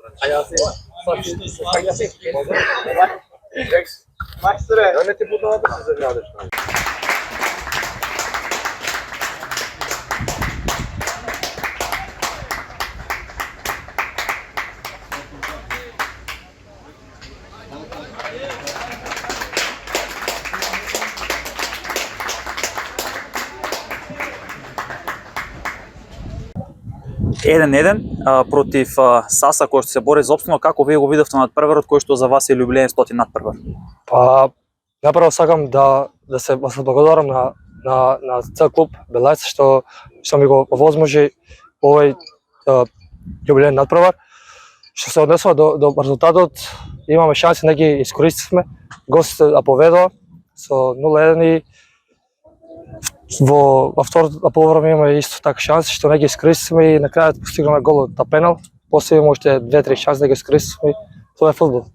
А ја се сега се Максире, да не ти будува да се заградиш. Еден против Саса кој што се бори за опстанок, како вие го видовте надпреварот кој што за вас е љубилен 100 надпревар? Па, направо сакам да се благодарам на цел клуб Белајца што ми го овозможи овој јубилеен надпревар. Што се однесува до резултатот, имаме шанси, не ги искористивме. Гостите да поведува со 0-1 и во второто полувреме имаме исто така шанси што не ги искористивме и на крајот постигнаме голот на пенал. После имаме уште 2-3 шанси да ги искористиме. Тоа е фудбал.